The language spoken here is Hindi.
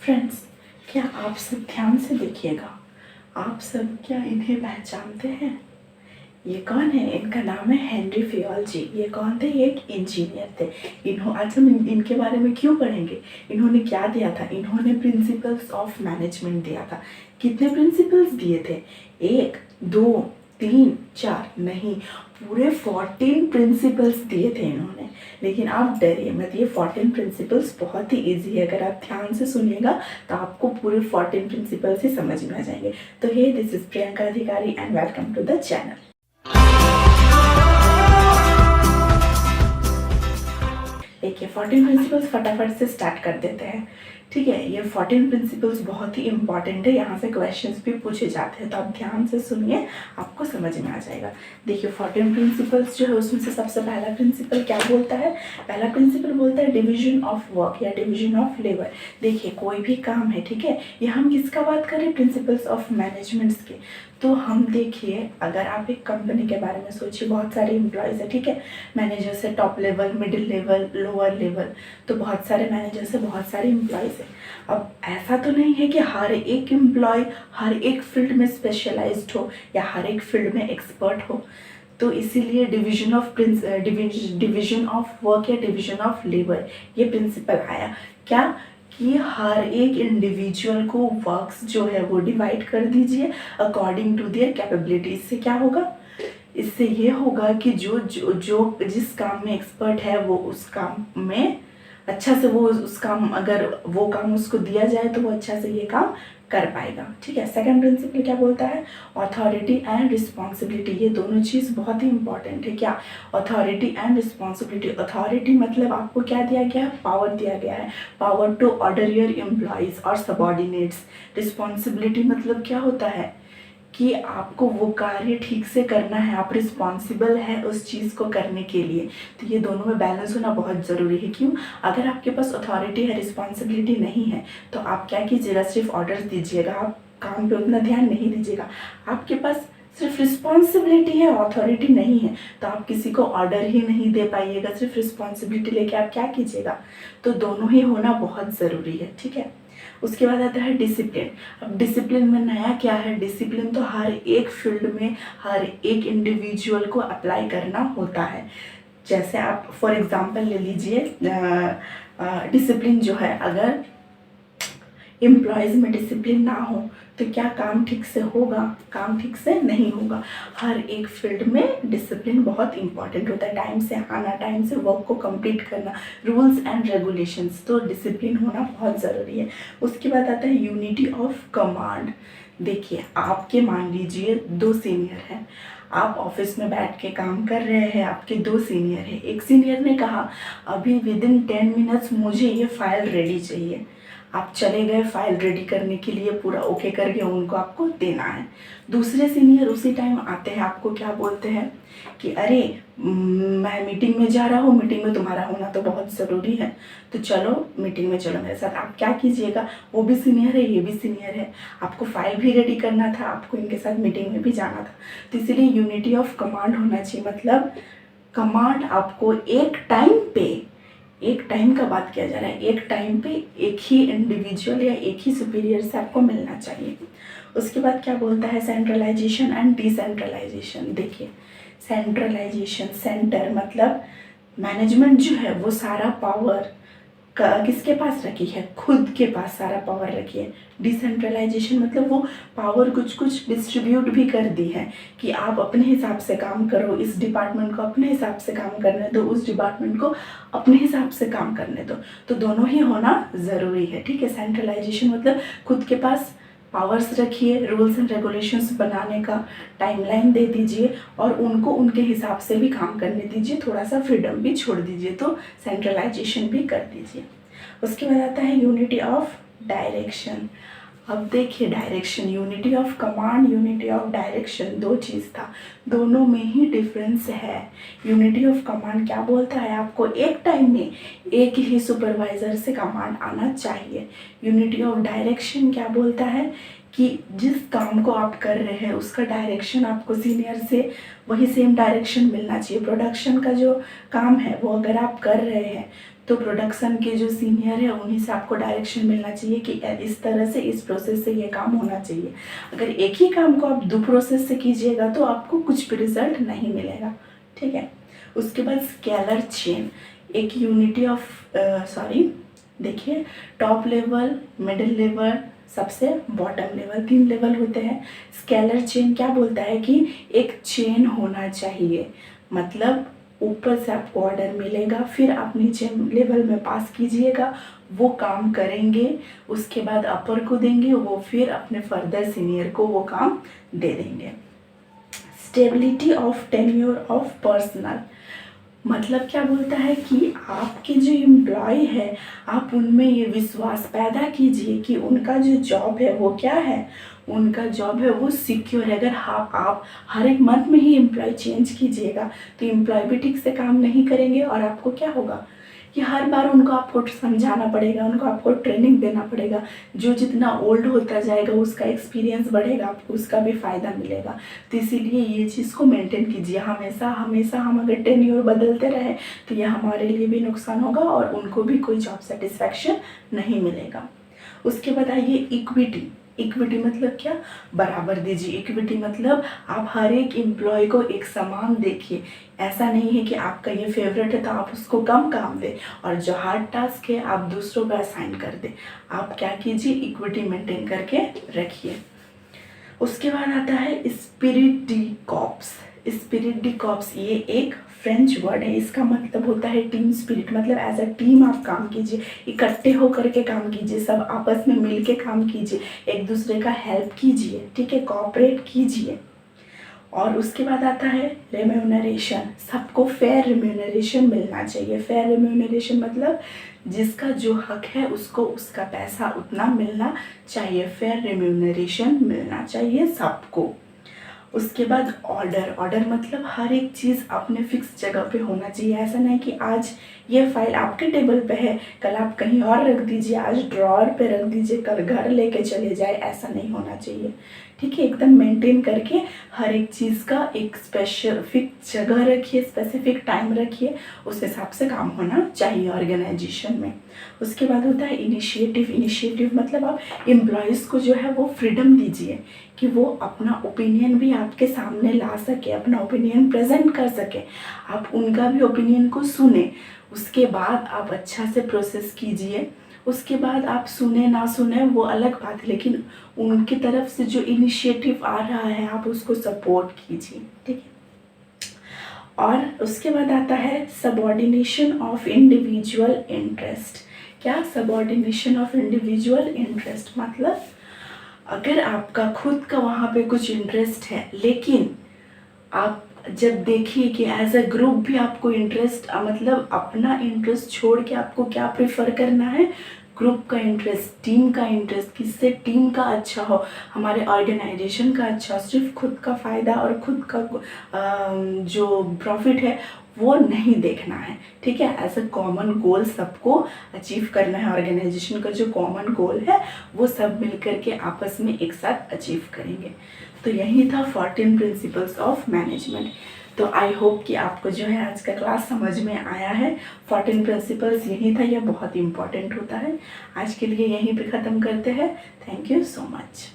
फ्रेंड्स, क्या आप सब ध्यान से देखिएगा। आप सब क्या इन्हें पहचानते हैं? ये कौन है? इनका नाम है हेनरी फेयोल जी। ये कौन थे? ये एक इंजीनियर थे। आज हम इनके बारे में क्यों पढ़ेंगे? इन्होंने क्या दिया था? इन्होंने प्रिंसिपल्स ऑफ मैनेजमेंट दिया था। कितने प्रिंसिपल्स दिए थे? 1 2 3 4 नहीं, पूरे 14 प्रिंसिपल्स दिए थे इन्होंने। लेकिन आप डरिए मत, ये 14 प्रिंसिपल्स बहुत ही इजी है। अगर आप ध्यान से सुनिएगा तो आपको पूरे 14 प्रिंसिपल्स ही समझ में आ जाएंगे। तो हे, this is Priyanka Adhikari and welcome to the channel. देखिए, 14 प्रिंसिपल्स फटाफट से स्टार्ट कर देते हैं। ठीक है, ये 14 प्रिंसिपल्स बहुत ही इंपॉर्टेंट है। यहाँ से क्वेश्चंस भी पूछे जाते हैं, तो आप ध्यान से सुनिए, आपको समझ में आ जाएगा। देखिए, 14 प्रिंसिपल्स जो है उसमें से सबसे पहला प्रिंसिपल क्या बोलता है? पहला प्रिंसिपल बोलता है डिवीजन ऑफ वर्क या डिवीजन ऑफ लेबर। देखिए, कोई भी काम है, ठीक है, ये हम किसका बात करें? प्रिंसिपल्स ऑफ मैनेजमेंट्स के। तो हम देखिए, अगर आप एक कंपनी के बारे में सोचिए, बहुत सारे एम्प्लॉयज़ है, ठीक है, मैनेजर से top level, middle level, lower level, तो बहुत सारे मैनेजर से बहुत सारे एम्प्लॉयज़ है। अब ऐसा तो नहीं है कि हर एक एम्प्लॉय हर एक फील्ड में स्पेशलाइज्ड हो या हर एक फील्ड में एक्सपर्ट हो। तो इसीलिए डिवीजन ऑफ वर्क या डिवीजन ऑफ लेबर ये प्रिंसिपल आया। क्या? कि हर एक इंडिविजुअल को वर्क्स जो है वो डिवाइड कर दीजिए अकॉर्डिंग टू देयर कैपेबिलिटी। इससे क्या होगा? इससे ये होगा कि जो जो जो जिस काम में एक्सपर्ट है वो उस काम में अच्छा से वो उस काम, अगर वो काम उसको दिया जाए तो वो अच्छा से ये काम कर पाएगा। ठीक है। सेकंड प्रिंसिपल क्या बोलता है? Authority and responsibility. ये दोनों चीज़ बहुत ही इंपॉर्टेंट है। क्या? Authority and responsibility. अथॉरिटी मतलब आपको क्या दिया गया है? पावर दिया गया है, power to order your employees और सबॉर्डिनेट्स। रिस्पॉन्सिबिलिटी मतलब क्या होता है कि आपको वो कार्य ठीक से करना है, आप रिस्पॉन्सिबल है उस चीज़ को करने के लिए। तो ये दोनों में बैलेंस होना बहुत ज़रूरी है। क्यों? अगर आपके पास अथॉरिटी है, रिस्पॉन्सिबिलिटी नहीं है, तो आप क्या कीजिएगा? सिर्फ ऑर्डर्स दीजिएगा, आप काम पे उतना ध्यान नहीं दीजिएगा। आपके पास सिर्फ रिस्पॉन्सिबिलिटी है, अथॉरिटी नहीं है, तो आप किसी को ऑर्डर ही नहीं दे पाइएगा। सिर्फ रिस्पॉन्सिबिलिटी लेके आप क्या कीजिएगा? तो दोनों ही होना बहुत ज़रूरी है। ठीक है। उसके बाद आता है डिसिप्लिन। अब डिसिप्लिन में नया क्या है? डिसिप्लिन तो हर एक फील्ड में हर एक इंडिविजुअल को अप्लाई करना होता है। जैसे आप फॉर एग्जांपल ले लीजिए, डिसिप्लिन जो है, अगर एम्प्लॉयज़ में डिसिप्लिन ना हो तो क्या काम ठीक से होगा? काम ठीक से नहीं होगा। हर एक फील्ड में डिसिप्लिन बहुत इंपॉर्टेंट होता है। टाइम से आना, टाइम से वर्क को कंप्लीट करना, रूल्स एंड रेगुलेशंस, तो डिसिप्लिन होना बहुत ज़रूरी है। उसके बाद आता है यूनिटी ऑफ कमांड। देखिए, आपके मान लीजिए 2 सीनियर हैं, आप ऑफिस में बैठ के काम कर रहे हैं, आपके 2 सीनियर हैं। एक सीनियर ने कहा अभी विदिन 10 मिनट्स मुझे ये फाइल रेडी चाहिए। आप चले गए फाइल रेडी करने के लिए, पूरा ओके करके उनको आपको देना है। दूसरे सीनियर उसी टाइम आते हैं, आपको क्या बोलते हैं कि अरे मैं मीटिंग में जा रहा हूँ, मीटिंग में तुम्हारा होना तो बहुत ज़रूरी है, तो चलो मीटिंग में चलो मेरे साथ। आप क्या कीजिएगा? वो भी सीनियर है, ये भी सीनियर है, आपको फाइल भी रेडी करना था, आपको इनके साथ मीटिंग में भी जाना था। तो इसीलिए यूनिटी ऑफ कमांड होना चाहिए। मतलब कमांड आपको एक टाइम का बात किया जा रहा है, एक टाइम पे एक ही इंडिविजुअल या एक ही सुपीरियर से आपको मिलना चाहिए। उसके बाद क्या बोलता है? Centralisation and decentralisation. देखिए, सेंट्रलाइजेशन, सेंटर मतलब मैनेजमेंट जो है वो सारा पावर किसके पास रखी है? खुद के पास सारा पावर रखी है। डिसेंट्रलाइजेशन मतलब वो पावर कुछ कुछ डिस्ट्रीब्यूट भी कर दी है कि आप अपने हिसाब से काम करो, इस डिपार्टमेंट को अपने हिसाब से काम करने दो, उस डिपार्टमेंट को अपने हिसाब से काम करने दो। तो दोनों ही होना ज़रूरी है। ठीक है। सेंट्रलाइजेशन मतलब खुद के पास पावर्स रखिए, रूल्स एंड रेगुलेशंस बनाने का टाइमलाइन दे दीजिए और उनको उनके हिसाब से भी काम करने दीजिए, थोड़ा सा फ्रीडम भी छोड़ दीजिए, तो सेंट्रलाइजेशन भी कर दीजिए। उसके बाद आता है यूनिटी ऑफ डायरेक्शन। अब देखिए, direction, unity of command, unity of direction, 2 चीज़ था, दोनों में ही डिफरेंस है। यूनिटी ऑफ कमांड क्या बोलता है? आपको एक टाइम में एक ही सुपरवाइज़र से कमांड आना चाहिए। यूनिटी ऑफ डायरेक्शन क्या बोलता है कि जिस काम को आप कर रहे हैं उसका डायरेक्शन आपको सीनियर से वही सेम डायरेक्शन मिलना चाहिए। प्रोडक्शन का जो काम है वो अगर आप कर रहे हैं तो प्रोडक्शन के जो सीनियर है उन्हीं से आपको डायरेक्शन मिलना चाहिए कि इस तरह से इस प्रोसेस से ये काम होना चाहिए। अगर एक ही काम को आप दो प्रोसेस से कीजिएगा तो आपको कुछ भी रिजल्ट नहीं मिलेगा, ठीक है। उसके बाद स्केलर चेन, एक यूनिटी ऑफ देखिए, टॉप लेवल, मिडिल लेवल, सबसे बॉटम लेवल, 3 लेवल होते हैं। स्केलर चेन क्या बोलता है कि एक चेन होना चाहिए, मतलब ऊपर से आपको ऑर्डर मिलेगा, फिर आप नीचे लेवल में पास कीजिएगा, वो काम करेंगे, उसके बाद अपर को देंगे, वो फिर अपने फर्दर सीनियर को वो काम दे देंगे। Stability of tenure of personal, मतलब क्या बोलता है कि आपके जो एम्प्लॉय है आप उनमें ये विश्वास पैदा कीजिए कि उनका जो जॉब है वो क्या है, उनका जॉब है वो सिक्योर है। अगर आप हर एक मंथ में ही एम्प्लॉय चेंज कीजिएगा तो एम्प्लॉय भी ठीक से काम नहीं करेंगे और आपको क्या होगा कि हर बार उनको आपको समझाना पड़ेगा, उनको आपको ट्रेनिंग देना पड़ेगा। जो जितना ओल्ड होता जाएगा उसका एक्सपीरियंस बढ़ेगा, आपको उसका भी फ़ायदा मिलेगा। तो इसीलिए ये चीज़ को मेंटेन कीजिए। हमेशा हमेशा हम अगर टेन्योर बदलते रहे तो ये हमारे लिए भी नुकसान होगा और उनको भी कोई जॉब सेटिस्फैक्शन नहीं मिलेगा। उसके बाद आइए इक्विटी। इक्विटी मतलब क्या, बराबर दीजिए। इक्विटी मतलब आप हर एक एम्प्लॉय को एक समान देखिए। ऐसा नहीं है कि आपका ये फेवरेट है तो आप उसको कम काम दें और जो हार्ड टास्क है आप दूसरों का असाइन कर दें। आप क्या कीजिए, इक्विटी मेंटेन करके रखिए। उसके बाद आता है spirit D corps. Spirit D corps ये एक फ्रेंच वर्ड है, इसका मतलब होता है टीम स्पिरिट, मतलब एज अ टीम आप काम कीजिए, इकट्ठे होकर के काम कीजिए, सब आपस में मिल के काम कीजिए, एक दूसरे का हेल्प कीजिए, ठीक है, कोऑपरेट कीजिए। और उसके बाद आता है रेम्यूनरेशन। सबको फेयर रेम्यूनरेशन मिलना चाहिए। फेयर रेम्यूनरेशन मतलब जिसका जो हक है उसको उसका पैसा उतना मिलना चाहिए। फेयर रेम्यूनरेशन मिलना चाहिए सबको। उसके बाद ऑर्डर मतलब हर एक चीज़ अपने फिक्स जगह पे होना चाहिए। ऐसा नहीं कि आज ये फाइल आपके टेबल पे है, कल आप कहीं और रख दीजिए, आज ड्रॉअर पे रख दीजिए, कल घर लेके चले जाए, ऐसा नहीं होना चाहिए, ठीक है। एकदम मेंटेन करके हर एक चीज़ का एक स्पेशल फिक्स जगह रखिए, स्पेसिफिक टाइम रखिए, उस हिसाब से काम होना चाहिए ऑर्गेनाइजेशन में। उसके बाद होता है इनिशिएटिव। इनिशिएटिव मतलब आप एम्प्लॉयज़ को जो है वो फ्रीडम दीजिए कि वो अपना ओपिनियन भी आपके सामने ला सके, अपना ओपिनियन प्रेजेंट कर सके, आप उनका भी ओपिनियन को सुने। उसके बाद आप अच्छा से प्रोसेस कीजिए। उसके बाद आप सुने ना सुने वो अलग बात है, लेकिन उनकी तरफ से जो इनिशिएटिव आ रहा है आप उसको सपोर्ट कीजिए, ठीक है। और उसके बाद आता है सबऑर्डिनेशन ऑफ इंडिविजुअल इंटरेस्ट। क्या सबऑर्डिनेशन ऑफ इंडिविजुअल इंटरेस्ट मतलब अगर आपका खुद का वहाँ पे कुछ इंटरेस्ट है, लेकिन आप जब देखिए कि एज अ ग्रुप भी आपको इंटरेस्ट मतलब अपना इंटरेस्ट छोड़ के आपको क्या प्रेफर करना है, ग्रुप का इंटरेस्ट, टीम का इंटरेस्ट, किससे टीम का अच्छा हो, हमारे ऑर्गेनाइजेशन का अच्छा, सिर्फ खुद का फ़ायदा और खुद का जो प्रॉफिट है वो नहीं देखना है, ठीक है। एज अ कॉमन गोल सबको अचीव करना है। ऑर्गेनाइजेशन का जो कॉमन गोल है वो सब मिलकर के आपस में एक साथ अचीव करेंगे। तो यही था 14 प्रिंसिपल्स ऑफ मैनेजमेंट। तो आई होप कि आपको जो है आज का क्लास समझ में आया है। 14 प्रिंसिपल्स यही था, यह बहुत इंपॉर्टेंट होता है। आज के लिए यहीं पे ख़त्म करते हैं। Thank you so much.